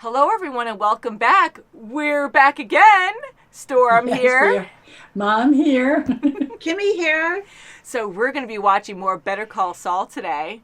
Hello, everyone, and welcome back. We're back again. Storm here. Mom here. Kimmy here. So we're going to be watching more Better Call Saul today.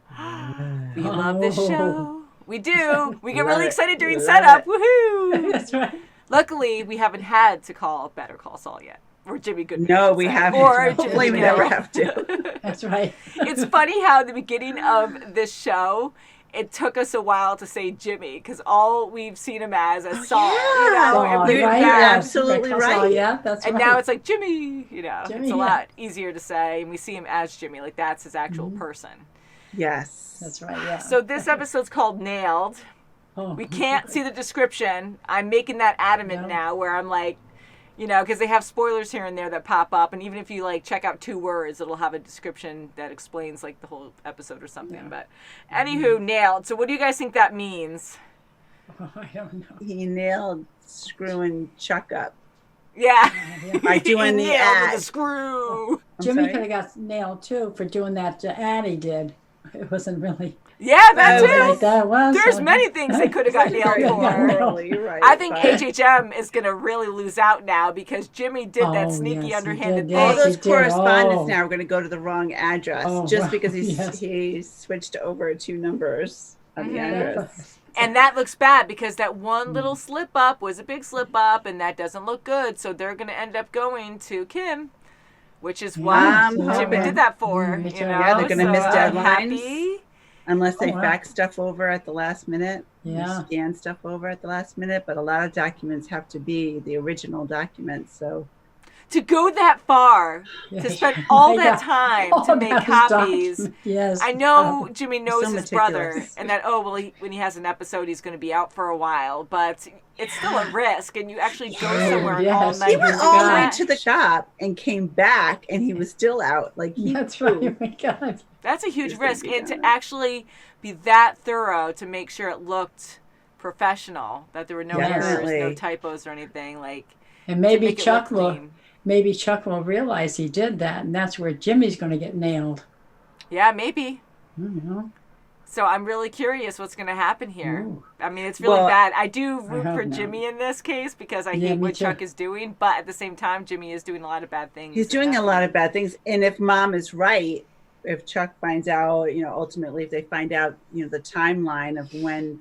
We love this show. We do. We get really excited during setup. Woohoo! That's right. Luckily, we haven't had to call Better Call Saul yet. Or Jimmy Goodman. No, we haven't. Or hopefully we never have to. That's right. It's funny how at the beginning of this show, it took us a while to say Jimmy because all we've seen him as Saul. Yeah. You know, Saul, and we're right? back. Absolutely right. Saul, yeah, that's And right. now it's like Jimmy, you know, Jimmy, it's a yeah. lot easier to say, and we see him as Jimmy, like that's his actual person. Yes. That's right, yeah. So this episode's called Nailed. Oh. We can't see the description. I'm making that adamant now, where I'm like, you know, because they have spoilers here and there that pop up, and even if you like check out 2 words, it'll have a description that explains like the whole episode or something. Yeah. But anywho, Nailed. So what do you guys think that means? Oh, I don't know. He nailed screwing Chuck up. Yeah. By doing He the nailed ad. with a screw. Jimmy sorry? could have got nailed too for doing that ad he did. It wasn't really. Yeah, that Oh, too. Like that was. There's many things they could have got nailed for. You're right. I think but HHM is going to really lose out now because Jimmy did that Oh, sneaky, yes, he underhanded did. thing. all Yes, those he did. correspondents Oh. now are going to go to the wrong address Oh, just wow. because Yes. he switched over 2 numbers on the address. And that looks bad because that one little slip up was a big slip up, and that doesn't look good. So they're going to end up going to Kim, which is what I'm Jimmy hoping. did that for. Me You too. know? Yeah, they're gonna So miss I'm deadlines. happy. Unless they Oh, wow. fax stuff over at the last minute. Yeah. Scan stuff over at the last minute. But a lot of documents have to be the original documents. So To go that far, Yeah. to spend all Yeah. that time to All make those copies. documents. Yes. I know Jimmy knows so his brother, meticulous. and that when he has an episode, he's going to be out for a while. But it's still a risk, and you actually go somewhere yes. all night. he went to all do the way that. to the shop and came back, and he was still out. Like he That's right. Oh my God. That's a huge Just gonna risk, be and to done. actually be that thorough to make sure it looked professional, that there were no errors, no Definitely. typos or anything. Like And to maybe make it Chuck look will. clean. Maybe Chuck will realize he did that, and that's where Jimmy's going to get nailed. Yeah, maybe. You know? So I'm really curious what's going to happen here. Ooh. I mean, it's really Well, bad. I do root hope for not. Jimmy in this case because I Yeah, hate me what too. Chuck is doing, but at the same time, Jimmy is doing a lot of bad things. He's doing a lot of bad things. And if Mom is right, if Chuck finds out, ultimately, if they find out, the timeline of when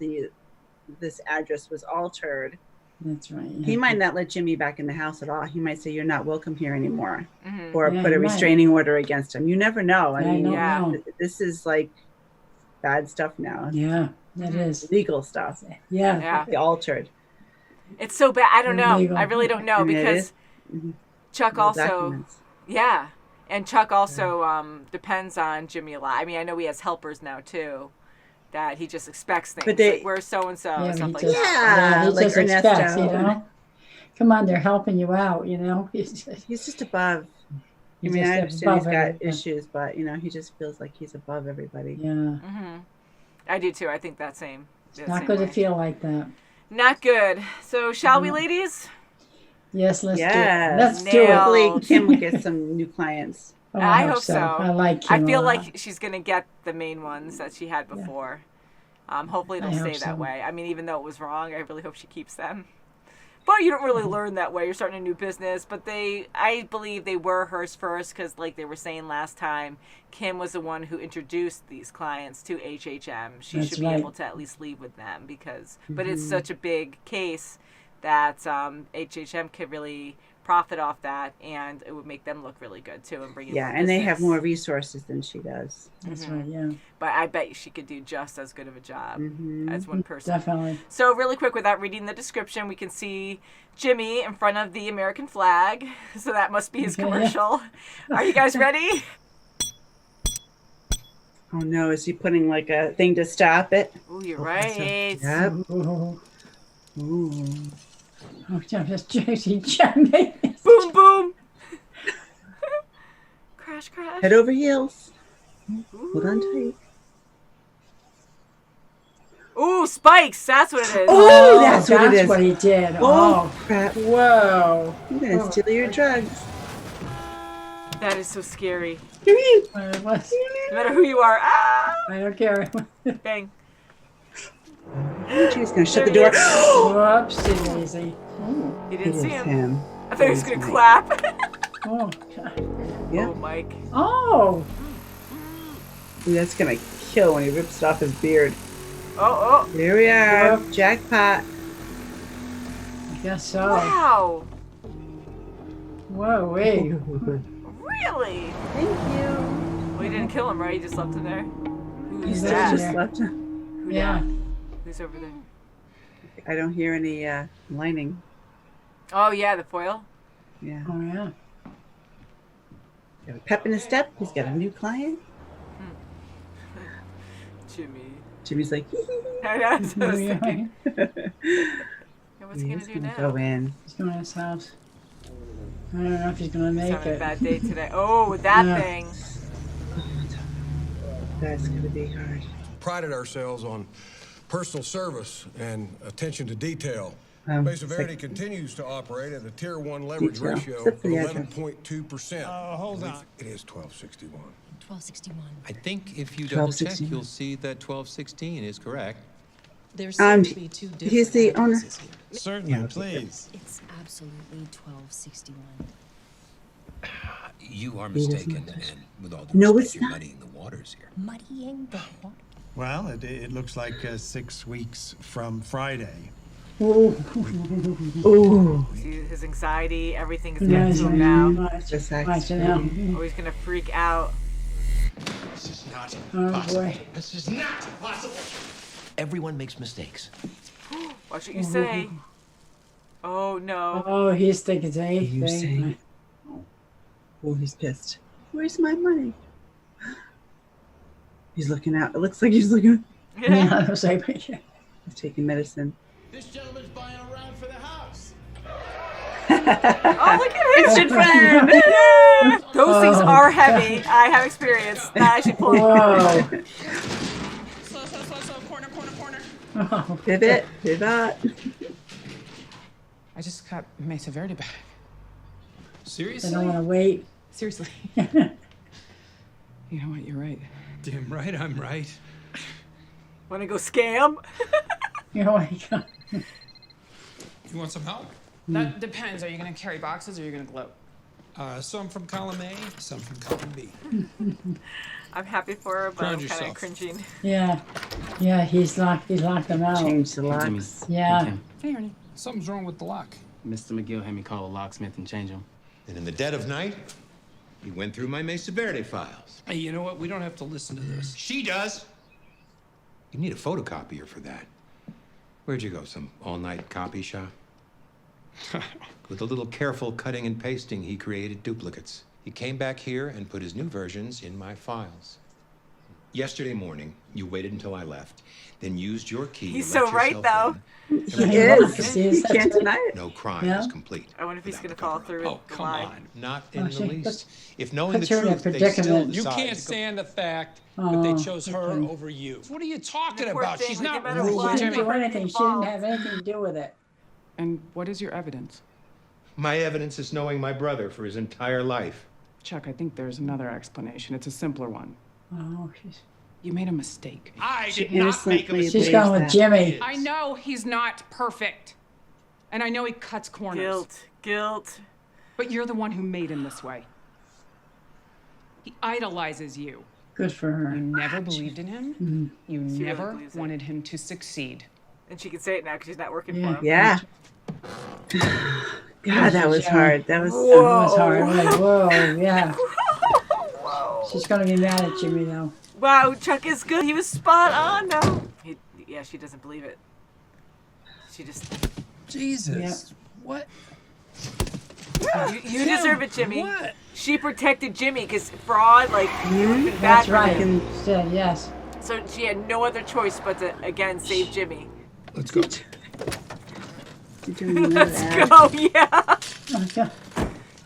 this address was altered, That's right. he might not let Jimmy back in the house at all. He might say, "You're not welcome here anymore," Mhm. or Yeah, put he a might. restraining order against him. You never know. I Yeah, I mean, don't yeah. know. this is like bad stuff now. Yeah, that is. Legal stuff. Yeah. Yeah. They altered. It's so bad. I don't know. Illegal. I really don't know And it because is- Mhm. Chuck Legal also... documents. Yeah. And Chuck also depends on Jimmy a lot. I mean, I know he has helpers now, too, that he just expects things. But they- like, where's so-and-so? Yeah, stuff he like just, that. Yeah, he like just expects, Ernesto. Come on, they're helping you out, He's He's just above. he's I mean, just I understand he's above got everything. issues, but he just feels like he's above everybody. Yeah. Mm-hmm. I do, too. I think that same. Not good to feel like that. Not good. So, shall we, ladies? Yes, let's do it. Yeah, Let's do it. Nailed. Hopefully, Kim will get some new clients. Oh, I hope so. I like I Kim feel a lot. like she's going to get the main ones that she had before. Hopefully it'll I stay hope that so. way. I mean, even though it was wrong, I really hope she keeps them. But you don't really learn that way. You're starting a new business. But I believe they were hers first because, like they were saying last time, Kim was the one who introduced these clients to HHM. She That's should be right. able to at least leave with them but it's such a big case that HHM could really profit off that, and it would make them look really good too and bring in Yeah, more and they have business. more resources than she does. That's Mhm. right, yeah. But I bet she could do just as good of a job as one person. Definitely. So really quick, without reading the description, we can see Jimmy in front of the American flag. So that must be his Okay, yeah. commercial. Are you guys ready? Oh no, is he putting like a thing to stop it? Ooh, you're right. Yep. Ooh. Ooh. Oh, just Jimmy. Boom, boom. Crash, crash. Head over heels. Ooh. Hold on tight. Ooh, spikes. That's what it is. Oh, that's what it is. What he did. Oh, Oh, crap. whoa. I'm going to steal your drugs. That is so scary. Come here. It was. No matter who you are. Ah! I don't care. Bang. She's gonna shut the There door. he is. Whoopsie daisy. Oh, He It didn't is see him. him. I thought he was It gonna is clap. oh, God. Yeah. Oh, Mike. Oh, Ooh, that's gonna kill when he rips it off his beard. Oh, Here we are. Yep. Jackpot. I guess so. oh. Wow. Whoa, wait. Really? Thank you. Well, he didn't kill him, right? He just left him there. Who's He's So that? just there. left. Who Yeah. dat? Who's over there? I don't hear any lining. Oh, yeah, the foil. Yeah. Oh, yeah. Got a pep in his step. He's got a new client. Jimmy. Jimmy's like, I know, that's what I was Yeah. thinking. Yeah, what's he he's gonna do gonna now? go in. He's going to his house. I don't know if he's going to He's make having a it. bad day today. Oh, that Yeah. thing. That's gonna be hard. Prided ourselves on personal service and attention to detail. Bay Severity continues to operate at a Tier 1 leverage Detail. ratio of Except for the address. 11.2%. Hold on. It is 1261. 1261. I think if you double check, 1261. you'll see that 1216 is correct. There seem to be two different he's the owner. addresses here. Certainly, Yeah, please. It's absolutely 1261. You are doesn't mistaken, know. and with all due No, respect, it's you're not. muddying the waters here. Muddying the water. Well, it looks like 6 weeks from Friday. Ooh. See his anxiety, everything's Yeah, getting he's to him like, now. much. Just Much, acts yeah. Oh, he's gonna freak out. This is not Oh, possible. boy. This is not possible. Everyone makes mistakes. Watch what you say. Oh no. Oh, he's thinking the same You thing. say. Oh, he's pissed. Where's my money? He's looking out. It looks like he's looking. Yeah, I was like, He's taking medicine. This gentleman's buying a round for the house. Oh, look at him. Instant friend. Yeah. Those things Oh, are heavy. I have experience. That I should pull. whoa. Slow, corner. Oh, Pivot. Pivot. I just got my severity back. I Seriously? don't want to wait. Seriously. You know what? You're right. Damn right, I'm right. Wanna go scam? Oh my God. You want some help? That depends. Are you going to carry boxes or are you going to gloat? Some from column A, some from column B. I'm happy for her, but I'm Ground kind of yourself. cringing. Yeah. Yeah, he's locked them out. Change the locks. Yeah. Hey, Ernie. Something's wrong with the lock. Mr. McGill had me call a locksmith and change them. And in the dead of night, he went through my Mesa Verde files. Hey, you know what? We don't have to listen to this. She does. You need a photocopier for that. Where'd you go? Some all-night copy shop? With a little careful cutting and pasting, he created duplicates. He came back here and put his new versions in my files. Yesterday morning, you waited until I left, then used your key He's to let so right, yourself though. in. He Yeah. is. You can't deny it. No crime Yeah. is complete. I wonder if he's without gonna the follow cover-up. through with Oh, the come lie. on. Not in Oh, the she least. puts- If knowing the puts her in a truth, they still predicament. You decide can't to stand the fact that they Oh, chose her okay. over you. What are you talking The poor about? thing, She's like, not no matter She what, didn't ruined. do Jimmy. anything. She didn't have anything to do with it. And what is your evidence? My evidence is knowing my brother for his entire life. Chuck, I think there's another explanation. It's a simpler one. Oh, You made a mistake. I She did not make a innocently mistake. she's going with that. Jimmy. I know he's not perfect. And I know he cuts corners. Guilt. But you're the one who made him this way. He idolizes you. Good for You her. never believed in him. You She really never believes it. wanted him to succeed. And she can say it now because she's not working Yeah. for him. Yeah. God, that was hard. That was. That was hard. Like, whoa, yeah. She's going to be mad at Jimmy, though. Wow, Chuck is good. He was spot on, though. Yeah, she doesn't believe it. She just. Jesus. What? You deserve it, Jimmy. What? She protected Jimmy because fraud, like, you would have been bad That's for right. him. She said yes. So she had no other choice but to, again, save Jimmy. Let's go. You don't know that. Oh, yeah. Oh, God.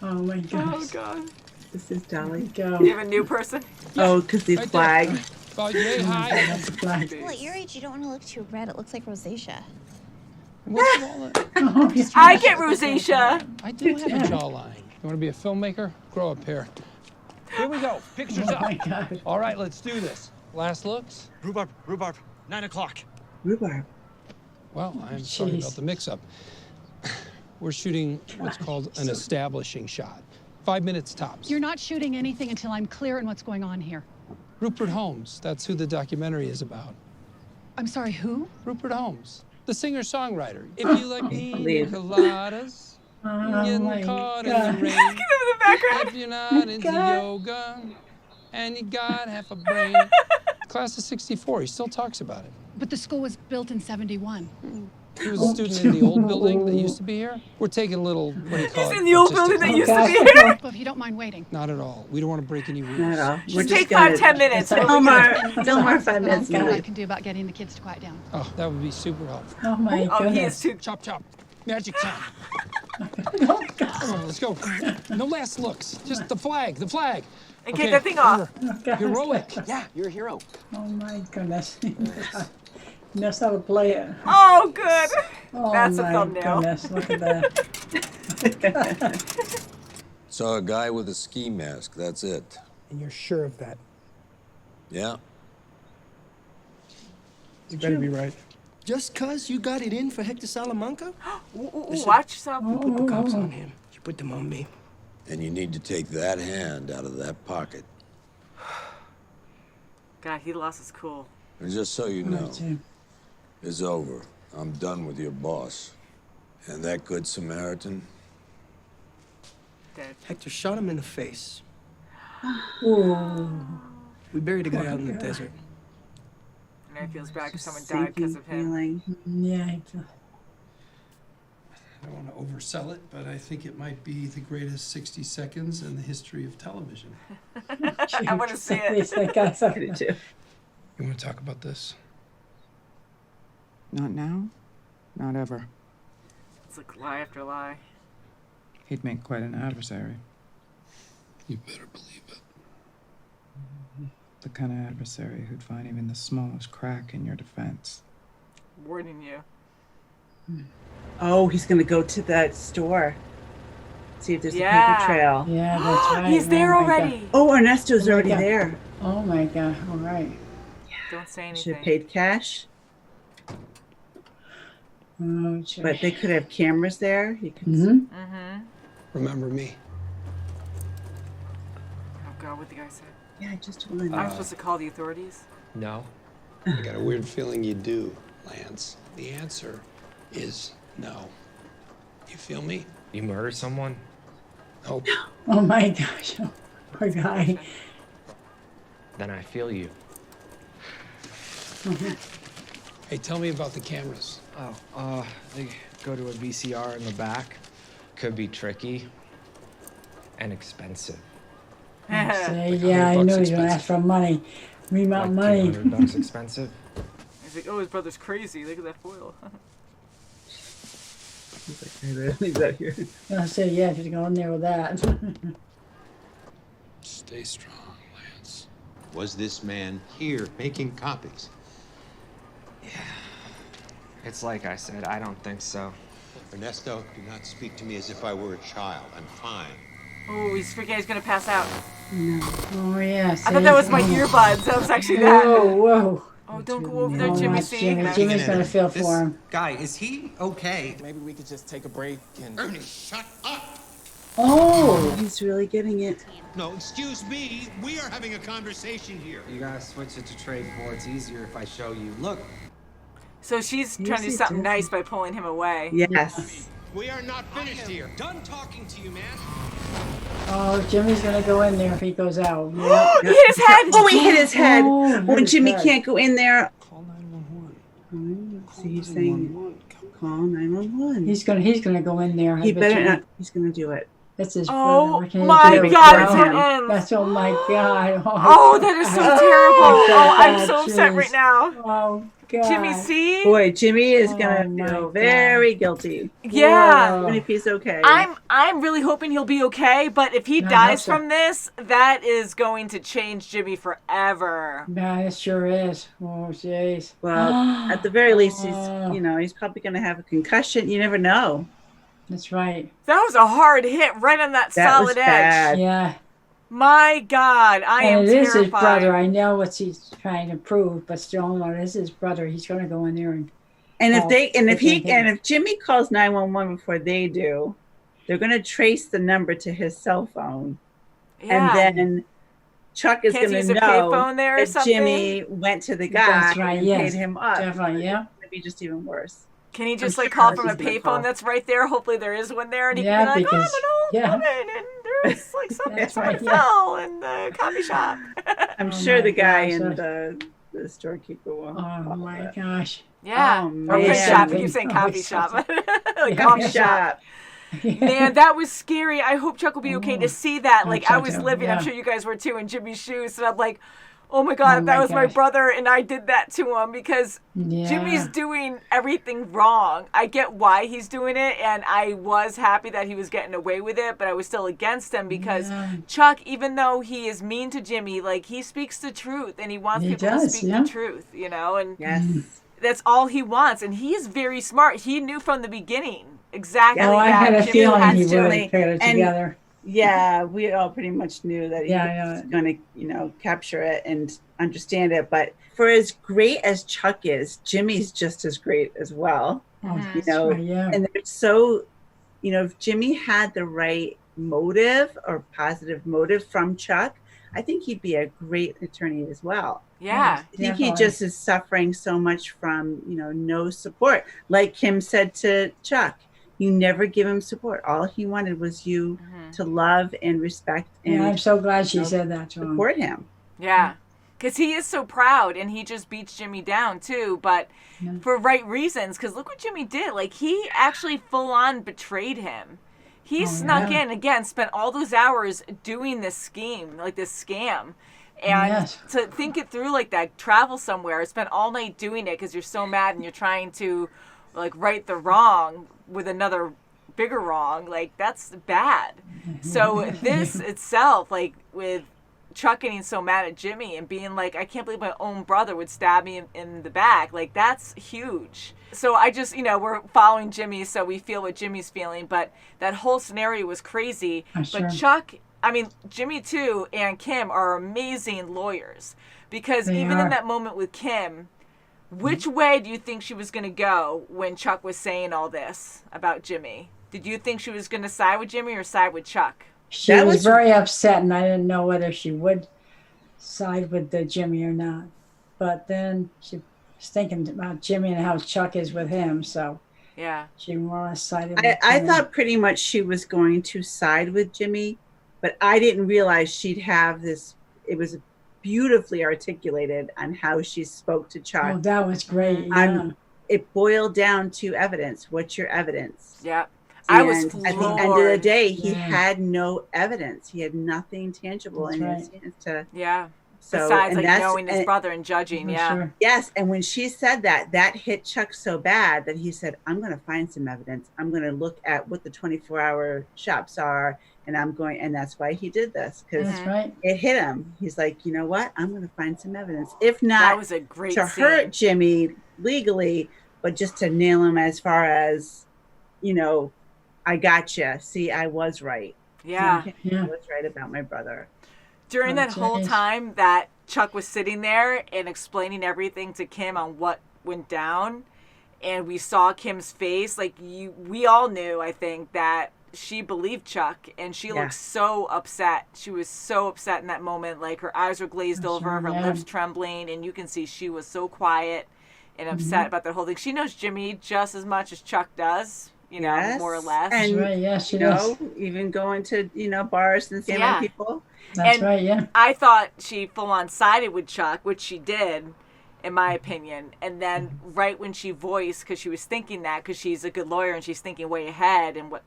Oh my Oh, gosh. God. This is Dolly. Go. You have a new person? Oh, because the Right flag. there. About yay high. That's a flag. Well, at your age, you don't want to look too red. It looks like rosacea. What's with all that? Oh, he's I get rosacea. I do have a jawline. You want to be a filmmaker? Grow a pair. Here we go. Pictures Oh up. my God. All right, let's do this. Last looks. Rhubarb, 9 o'clock. Rhubarb. Well, I'm sorry about the mix-up. We're shooting what's called an establishing shot. 5 minutes tops. You're not shooting anything until I'm clear on what's going on here. Rupert Holmes, that's who the documentary is about. I'm sorry, who? Rupert Holmes, the singer-songwriter. If you like pina coladas, getting caught in the rain. Look at him in the background. If you're not into yoga, and you got half a brain. Class of '64, he still talks about it. But the school was built in 71. He was a student in the old building that used to be here. We're taking a little, what do you call it? He's in the old building that used to be here. Well, if you don't mind waiting. Not at all. We don't want to break any rules. Not at all. We're Just take gonna- 5-10 minutes. No more 5 minutes. See what I can do about getting the kids to quiet down. Oh, that would be super helpful. Oh my Oh, he is goodness. too. Chop, chop. Magic time. Come on, let's go. No last looks. Just the flag, the flag. And take that thing off. Heroic. Yeah, you're a hero. Oh my goodness. He knows how to play it. Oh, good. Oh That's a my thumbnail. goodness, look at that. Saw a guy with a ski mask, that's it. And you're sure of that? Yeah. You better be right. Just 'cause you got it in for Hector Salamanca? Ooh, watch yourself. You put the cops on him. You put them on me. And you need to take that hand out of that pocket. God, he lost his cool. And just so you know, it's over. I'm done with your boss. And that good Samaritan? Dead. Hector shot him in the face. Ooh. We buried a guy out in the desert. And it feels bad because someone died because of him. Feeling. Yeah. I don't want to oversell it, but I think it might be the greatest 60 seconds in the history of television. I want to see it. You want to talk about this? Not now, not ever. It's like lie after lie. He'd make quite an adversary. You better believe it. The kind of adversary who'd find even the smallest crack in your defense. Warning you. Oh, he's gonna go to that store. See if there's a paper Yeah. trail. Yeah, that's right. He's there Oh my already. God. Oh, Ernesto's Oh my already God. there. Oh my God, all right. Don't say Should anything. have paid cash. Oh, But they could have cameras there. You could. Mm-hmm. Remember me. Oh, God, what the guy said. Yeah, I just told him. I'm supposed to call the authorities? No. I got a weird feeling you do, Lance. The answer is no. You feel me? You murder someone? Nope. Oh my gosh, oh, poor guy. Then I feel you. Hey, tell me about the cameras. Oh, they go to a VCR in the back. Could be tricky. And expensive. Say, yeah, I knew he was gonna ask for money. We want money. $200 expensive. He's like, oh, his brother's crazy. Look at that foil. He's out here. I say, yeah, if you go in there with that. Stay strong, Lance. Was this man here making copies? It's like I said, I don't think so. Ernesto, do not speak to me as if I were a child. I'm fine. Oh, he's freaking. He's gonna pass out. Oh yeah. I thought that was my earbuds. That was actually that. Whoa, whoa. Oh, don't go over there, Oh, Jimmy. my See? Jimmy. Jimmy's gonna feel for him. Guy, is he okay? Maybe we could just take a break and... Ernie, shut up! Oh. He's really getting it. No, excuse me. We are having a conversation here. You gotta switch it to trade 4. It's easier if I show you. Look. So she's trying to do something nice by pulling him away. Yes. We are not finished here. Done talking to you, man. Oh, Jimmy's gonna go in there if he goes out. Yeah. He hit his head. Oh, he hit his head. Oh, When hit his Jimmy head. can't go in there. Call 911. See, he's saying, call 911. He's gonna go in there. I He bet better you. not. He's gonna do it. That's his Oh, brother. What can he my do? God, it's Wow. hitting. That's oh my God. Oh, that is so terrible. Oh, I'm so upset Jeez. right now. Oh God. Jimmy, see? Boy, Jimmy is Oh, gonna my feel God. very guilty. Yeah. Even if he's okay. I'm really hoping he'll be okay, but if he I hope dies so. from this, that is going to change Jimmy forever. Yeah, it sure is. Oh jeez. Well, at the very least, Oh. he's probably gonna have a concussion. You never know. That's right. That was a hard hit right on that That solid was edge. bad. Yeah. My God, I am And it is his brother. terrified. I know what he's trying to prove, but still, no, it is his brother. He's gonna go in there and And call. if Jimmy calls 911 before they do, they're going to trace the number to his cell phone, Yeah. and then Chuck is Can't going use to a know payphone there or that something? Jimmy went to the guy That's right, and yes. paid him up. Definitely, yeah. It's going to be just even worse. Can he just I'm like sure call from a he's gonna call. payphone that's right there? Hopefully there is one there, and he Yeah, can be like, because- "Oh, I'm an old yeah. woman, and there's like something That's someone right, yeah. fell in the coffee shop." I'm Oh sure my the guy gosh, in that- the storekeeper will. Oh my gosh. Yeah, Oh, or man. print shop. I keep Something. saying Oh, coffee shop, like Yeah. coffee shop. Man, that was scary. I hope Chuck will be okay to see that. Oh, Like I Chuck, was yeah. living, I'm Yeah. sure you guys were too, in Jimmy's shoes, and I'm like, oh my God, Oh if that my was my gosh. brother and I did that to him, because Yeah. Jimmy's doing everything wrong. I get why he's doing it, and I was happy that he was getting away with it, but I was still against him because Yeah. Chuck, even though he is mean to Jimmy, like he speaks the truth and he wants He people to does, speak yeah. the truth, you know, and Yes. that's all he wants. And he is very smart. He knew from the beginning exactly Oh, I that had a Jimmy feeling has he to- would have put it and- together. Yeah, we all pretty much knew that he Yeah, I know was it. going to, capture it and understand it. But for as great as Chuck is, Jimmy's just as great as well. Oh, You that's know, right, yeah. and they're so, if Jimmy had the right motive or positive motive from Chuck, I think he'd be a great attorney as well. Yeah. I think he Definitely. just is suffering so much from, no support. Like Kim said to Chuck, you never give him support. All he wanted was you to love and respect and Yeah, I'm so glad she you know, said that to him. support him. Yeah. Because he is so proud and he just beats Jimmy down too, but for right reasons. Because look what Jimmy did. Like, he actually full on betrayed him. He snuck in, again, spent all those hours doing this scheme, like this scam. And Yes. to think it through like that, travel somewhere, spend all night doing it because you're so mad and you're trying to like right the wrong with another bigger wrong, like that's bad. So this itself, like with Chuck getting so mad at Jimmy and being like, I can't believe my own brother would stab me in the back, like that's huge. So I just, we're following Jimmy, so we feel what Jimmy's feeling, but that whole scenario was crazy. Sure. But Chuck, Jimmy too and Kim are amazing lawyers, because They even are. in that moment with Kim, which way do you think she was going to go when Chuck was saying all this about Jimmy? Did you think she was going to side with Jimmy or side with Chuck? She was very upset, and I didn't know whether she would side with the Jimmy or not. But then she was thinking about Jimmy and how Chuck is with him, so yeah, she more or less sided with I him. thought pretty much she was going to side with Jimmy, but I didn't realize she'd have this. It was beautifully articulated on how she spoke to Chuck. Oh, that was great. Yeah. It boiled down to evidence. What's your evidence? Yeah. I was And at the floored. end of the day, he Yeah. had no evidence. He had nothing tangible That's in right. his hands to. Yeah. So, Besides, and like, that's- knowing his and- brother and judging, For yeah. sure. Yes, and when she said that, that hit Chuck so bad that he said, I'm going to find some evidence. I'm going to look at what the 24-hour shops are, and and that's why he did this, because That's right. it hit him. He's like, you know what? I'm going to find some evidence. If That not was a great to scene. hurt Jimmy legally, but just to nail him as far as, I gotcha. See, I was right. Yeah. Yeah. I was right about my brother. During that That's whole right. time that Chuck was sitting there and explaining everything to Kim on what went down, and we saw Kim's face, like we all knew, I think, that she believed Chuck, and she Yeah. looked so upset. She was so upset in that moment. Like, her eyes were glazed over, sure, her yeah. lips trembling, and you can see she was so quiet and upset about the whole thing. She knows Jimmy just as much as Chuck does, Yes. more or less. And, right, yes, she even going to, bars and seeing Yeah. people. That's And right, yeah. I thought she full on sided with Chuck, which she did, in my opinion. And then right when she voiced, because she was thinking that, because she's a good lawyer and she's thinking way ahead and what,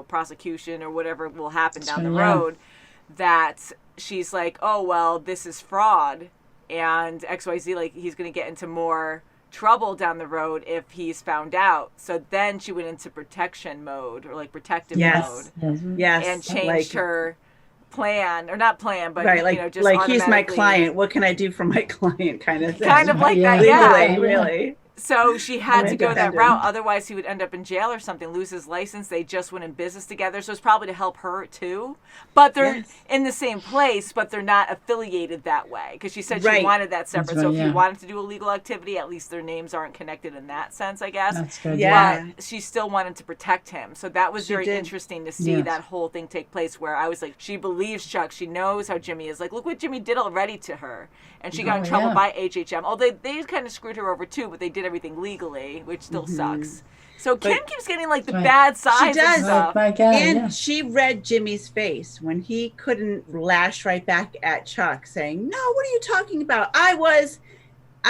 prosecution or whatever will happen down the Yeah. road, that she's like, oh, well, this is fraud. And XYZ, like, he's going to get into more trouble down the road if he's found out. So then she went into protection mode, or like protective Yes. mode, Yes. and changed her plan, or not plan, but right, just like he's my automatically- client. What can I do for my client? Kind of thing. Kind of like that, Legally, yeah. really. So she had to go that Independent. route. Otherwise, he would end up in jail or something, lose his license. They just went in business together. So it's probably to help her, too. But they're in the same place, but they're not affiliated that way. Because she said she wanted that separate. That's So right, if yeah. you wanted to do a legal activity, at least their names aren't connected in that sense, I guess. That's good. Yeah. But she still wanted to protect him. So that was She very did. interesting to see Yes. that whole thing take place where I was like, she believes Chuck. She knows how Jimmy is. Like, look what Jimmy did already to her. And she got in trouble by HHM. Oh, they kind of screwed her over too, but they did everything legally, which still sucks. So Kim keeps getting like the bad sides She does. and stuff. My God, And yeah. she read Jimmy's face when he couldn't lash right back at Chuck saying, no, what are you talking about? I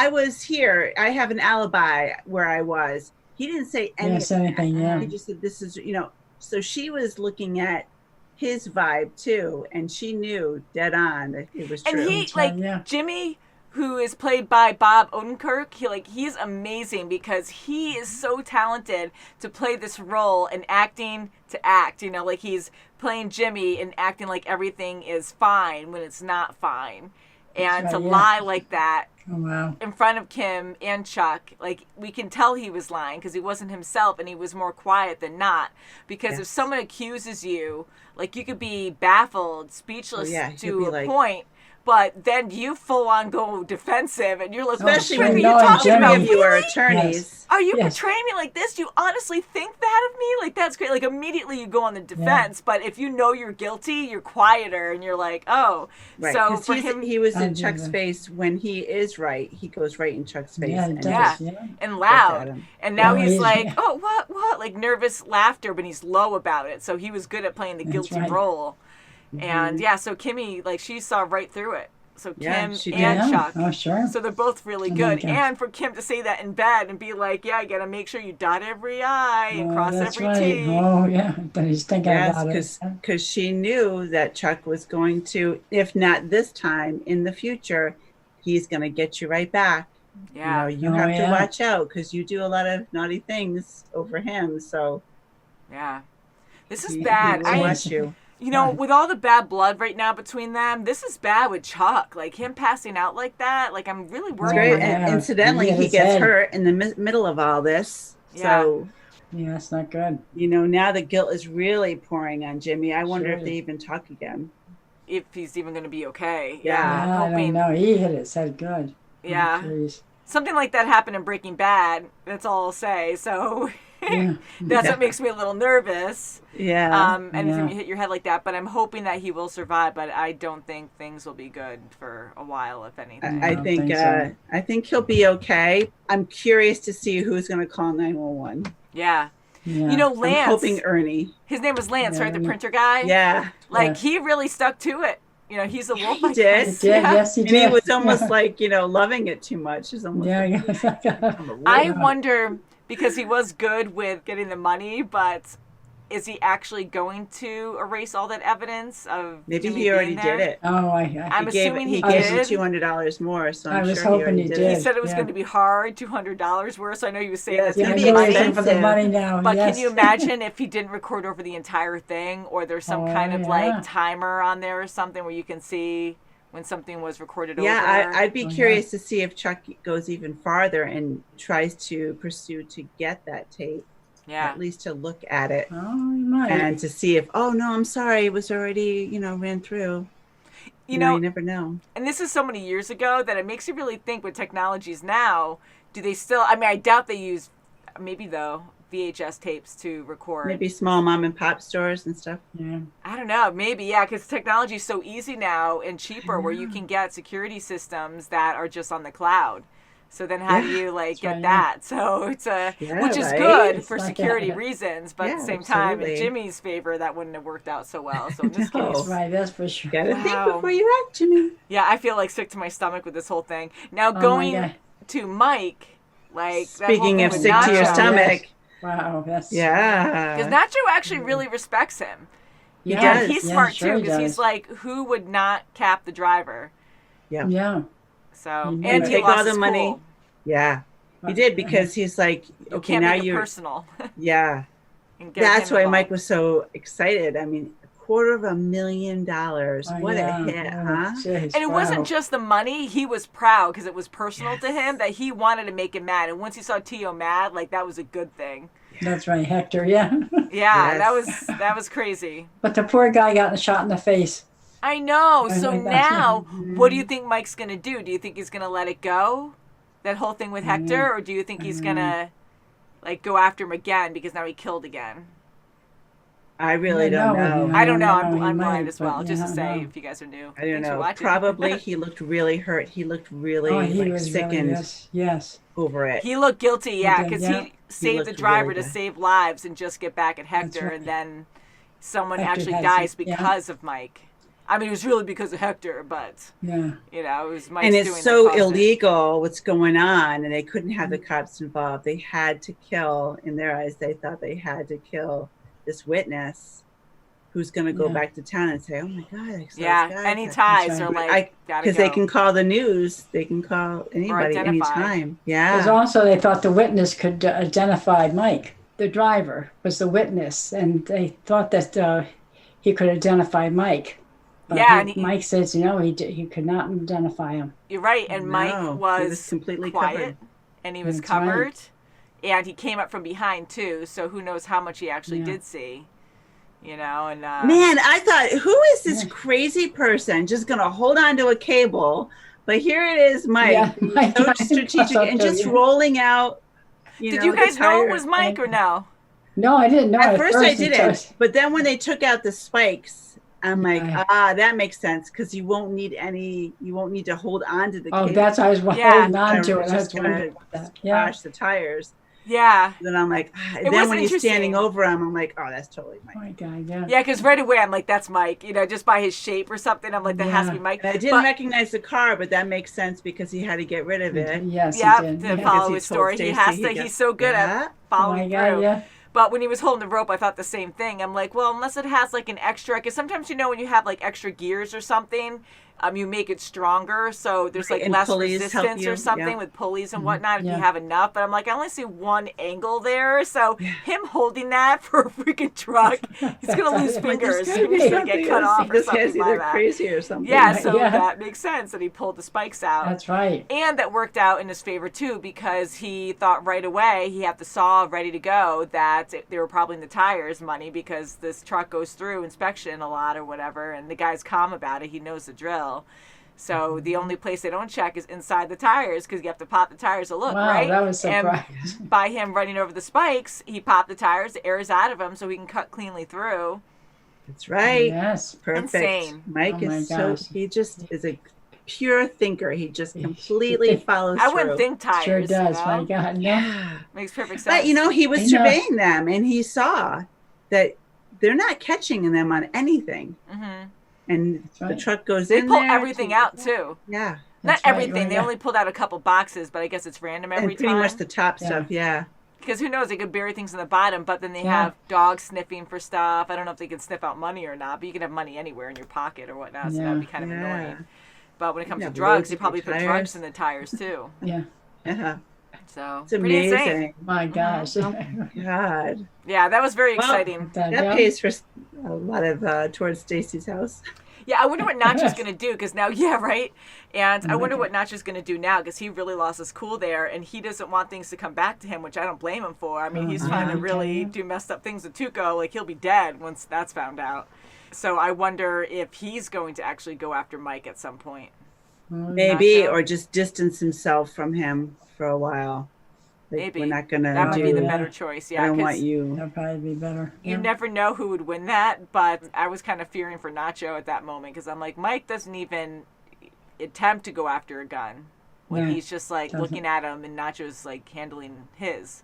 was here. I have an alibi where I was. He didn't say anything. Yes, anything, yeah. He just said, this is, so she was looking at his vibe too, and she knew dead on that it was true. And he, like, Jimmy, who is played by Bob Odenkirk, he's amazing because he is so talented to play this role and acting to act. Like he's playing Jimmy and acting like everything is fine when it's not fine. And That's to right, yeah. lie like that Oh, wow. in front of Kim and Chuck, like we can tell he was lying because he wasn't himself and he was more quiet than not. Because if someone accuses you, like you could be baffled, speechless he'll to be a like- point, but then you full on go defensive and you're like, Especially what when are you you talking about? of you are Really? attorneys. Are you Yes. portraying me like this? Do you honestly think that of me? Like, that's great. Like, immediately you go on the defense. But if you know you're guilty, you're quieter and you're like, oh. Right. So 'Cause for him, he was I in do Chuck's that. face when he is right. He goes right in Chuck's face. Yeah, he and does. just- Yeah. and at loud. him. And now Yeah, he's he's- like, yeah. oh, what? Like, nervous laughter, but he's low about it. So he was good at playing the That's guilty right. role. And, yeah, so Kimmy, like, she saw right through it. So Yeah, Kim she and did. Chuck. Oh, sure. So they're both really Oh, my good. gosh. And for Kim to say that in bed and be like, yeah, you got to make sure you dot every I and Oh, cross that's every right. T. Oh, yeah. But he's thinking Yes, about it. because she knew that Chuck was going to, if not this time, in the future, he's going to get you right back. Yeah. You Oh, have yeah. to watch out because you do a lot of naughty things over him. So Yeah. This is he bad. will watch you. With all the bad blood right now between them, this is bad with Chuck. Like him passing out like that. Like I'm really It's worried. great. for him. And incidentally, He hit he his gets head. hurt in the middle of all this. Yeah. So, Yeah, that's not good. now the guilt is really pouring on Jimmy. I wonder if Sure. they even talk again. If he's even going to be okay. Yeah. I'm I don't hoping. know. He hit his head good. Yeah. Oh, jeez. Something like that happened in Breaking Bad. That's all I'll say. So Yeah. that's Yeah. what makes me a little nervous. Yeah. And Yeah. if you hit your head like that, but I'm hoping that he will survive. But I don't think things will be good for a while, if anything. I don't think think so. I think he'll be okay. I'm curious to see who's going to call 911. Yeah. Yeah. Lance. I'm hoping Ernie. His name was Lance, Yeah, right? The Ernie. printer guy. Yeah. Like Yeah. he really stuck to it. He's a wolf. he I did. guess. He did. Yeah. Yes, he And did. he was almost Yeah. like, loving it too much. It's almost Yeah. like, Yeah. I wonder because he was good with getting the money, but is he actually going to erase all that evidence of maybe Jimmy he already being there? did it. Oh, I'm assuming he gave him did. $200 more, so I I'm was sure hoping already he did. did. He said it was Yeah. going to be hard, $200 worth. So I know he was saying Yeah, that's it's going gonna to be be He's looking for the expensive. money now. But yes. can you imagine if he didn't record over the entire thing, or there's some Oh, kind of yeah. like timer on there or something where you can see when something was recorded over? Yeah, I'd be Oh, yeah. curious to see if Chuck goes even farther and tries to pursue to get that tape, Yeah. at least to look at it. Oh, he might. And to see if, oh no, I'm sorry, it was already, ran through. You know, you never know. and this is so many years ago that it makes you really think with technologies now, do they still, I mean, I doubt they use, maybe though, VHS tapes to record. Maybe small mom and pop stores and stuff. Yeah. I don't know, maybe, yeah, because technology is so easy now and cheaper where you can get security systems that are just on the cloud. So then how do you that's get right, that? So it's Yeah, which is right? good It's for like security that. reasons, but at Yeah, the same time, in absolutely. Jimmy's favor, that wouldn't have worked out so well. So in this No. case, That's right. That's for sure. Gotta Wow. think before you act, Jimmy. yeah, I feel like sick to my stomach with this whole thing. Now Oh, my going God. to Mike, like that whole Speaking thing of with sick to your Nacho, stomach. Wow. That's Yeah. because Nacho actually really respects him. He And does. he's Yeah, smart sure too he because he's does. like, who would not cap the driver? Yeah. So He and would. he Take lost all the his money. cool. Yeah. He did because he's like, You okay, can't now make it you're, personal. yeah. And get That's him why involved. Mike was so excited. I mean, of $250,000. What a hit, huh? Jeez, And it wasn't just the money. He was proud because it was personal to him that he wanted to make him mad. And once he saw Tio mad, like that was a good thing. That's right, Hector. Yeah. Yeah, that was crazy. But the poor guy got shot in the face. I know. I So like that. now, what do you think Mike's gonna do? Do you think he's gonna let it go, that whole thing with Hector, or do you think he's gonna like go after him again because now he killed again? I really don't know. I don't know. I'm He blind might, as well. but Just yeah, to say, no. if you guys are new, I don't thanks for know. watching. Probably he looked really hurt. He looked really he was sickened really, yes. over it. He looked guilty, yeah, did, because yeah. he saved the looked driver really to good. save lives and just get back at Hector, right. and then someone Hector actually has dies it, yeah. because of Mike. I mean, it was really because of Hector, but Yeah. you know, it was Mike's And doing it's that so caused it. illegal what's going on, and they couldn't have the cops involved. They had to kill, in their eyes, they thought they had to kill this witness who's going to go Yeah. back to town and say, oh my God, I saw Yeah, this guy. any ties right. are like, gotta Because go. they can call the news, they can call anybody identify. anytime. Because Yeah. also they thought the witness could identify Mike. The driver was the witness, and they thought that he could identify Mike. But Yeah, and Mike says, he could not identify him. You're right, and No, Mike he was was completely quiet, covered. and he was That's right. covered, and he came up from behind too. So who knows how much he actually Yeah. did see, you know? And Man, I thought, who is this crazy person just going to hold on to a cable? But here it is, Mike, Yeah, who's Mike, so I strategic thought and so, just yeah. rolling out. did you guys know it was Mike or no? No, I didn't know. At first I it didn't, was- but then when they took out the spikes, I'm like, Yeah. that makes sense because you won't need to hold on to the Oh, cable. that's I was Yeah. holding on to it. It's I was just gonna wondering about that. Yeah. splash the tires. Yeah. Then I'm like, It then was when he's standing interesting. over him, I'm like, oh, that's totally Mike. Oh my God, yeah. Yeah, because right away I'm like, that's Mike. You know, just by his shape or something, I'm like, that has to be Yeah. Mike. And I didn't But- recognize the car, but that makes sense because he had to get rid of it. Yes, yeah, he did. to Yeah. follow he his told story, he Stacy has he to. got- He's so good Yeah. at following Oh my God, through. yeah. But when he was holding the rope, I thought the same thing. I'm like, well, unless it has like an extra, because sometimes you know when you have like extra gears or something, you make it stronger, so there's like And less pulleys help resistance you, or something yeah. with pulleys and whatnot if Yeah. you have enough. But I'm like, I only see one angle there, so him holding that for a freaking truck, he's gonna lose Like, fingers. there's He's gotta be gonna something get cut else. off or This something guy's like either that. crazy or something. Yeah, Right, so yeah. that makes sense that he pulled the spikes out. That's right. And that worked out in his favor too, because he thought right away he had the saw ready to go, that they were probably in the tires money because this truck goes through inspection a lot or whatever, and the guy's calm about it. He knows the drill. So the only place they don't check is inside the tires because you have to pop the tires to look, Wow, right? that was And surprising. by him running over the spikes, he popped the tires, the air is out of him so he can cut cleanly through. That's right. Yes. Perfect. Insane. Mike Oh my is so, gosh. he just is a pure thinker. He just completely follows I through. wouldn't think tires. Sure does. You know? My God, no. Makes perfect sense. But, you know, he was I know. surveying them and he saw that they're not catching them on anything. Mhm. And That's right. the truck goes They in pull there. everything out too. Yeah. Not That's right, everything. right, They yeah. only pulled out a couple boxes, but I guess it's random every And pretty time. much the top Yeah. stuff, yeah. Because who knows? They could bury things in the bottom, but then they Yeah. have dogs sniffing for stuff. I don't know if they can sniff out money or not, but you can have money anywhere in your pocket or whatnot, so Yeah. that'd be kind of Yeah. annoying. But when it comes You to have drugs, loads they of probably put tires. drugs in the tires too. Yeah. Yeah. So It's pretty insane. amazing. My gosh. God. Yeah, that was very Well, exciting. That yeah. pays for a lot of towards Stacy's house. Yeah, I wonder what Nacho's going to do because now, yeah, right? And I wonder what Nacho's going to do now because he really lost his cool there and he doesn't want things to come back to him, which I don't blame him for. I mean, he's trying to really do messed up things with Tuco. Like, he'll be dead once that's found out. So I wonder if he's going to actually go after Mike at some point. Maybe, Nacho? or just distance himself from him for a while. Like, Maybe. We're not going to That might do be the Yeah. better choice, yeah. I don't 'cause want you. That'd probably be better. You never know who would win that, but I was kind of fearing for Nacho at that moment because I'm like, Mike doesn't even attempt to go after a gun when No, he's just like doesn't. looking at him and Nacho's like handling his.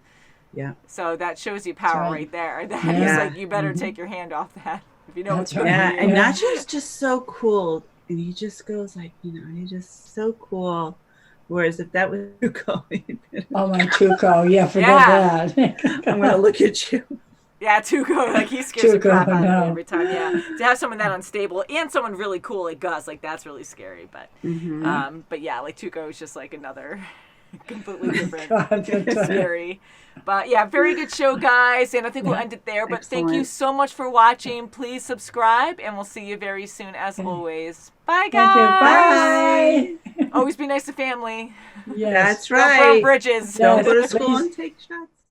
Yeah. So that shows you power right. right there. That Yeah. he's like, you better take your hand off that if you know what's That's going right. on. Yeah, and Yeah. Nacho's just so cool. And he just goes like, you know, he's just so cool. Whereas if that was Tuco, Oh, my Tuco. Yeah, forget Yeah. that. I'm going to look at you. Yeah, Tuco, like he scares the Tuco, crap out of no. me every time. Yeah, to have someone that unstable and someone really cool like Gus, like that's really scary. But, Mm-hmm. but yeah, like Tuco is just like another completely different. Scary. But yeah, very good show, guys. And I think we'll end it there. But thank you so much for watching. Please subscribe, and we'll see you very soon, as always. Bye, guys. Thank you. Bye. Always be nice to family. Yes. That's Don't right. burn bridges. Don't go to school and take shots.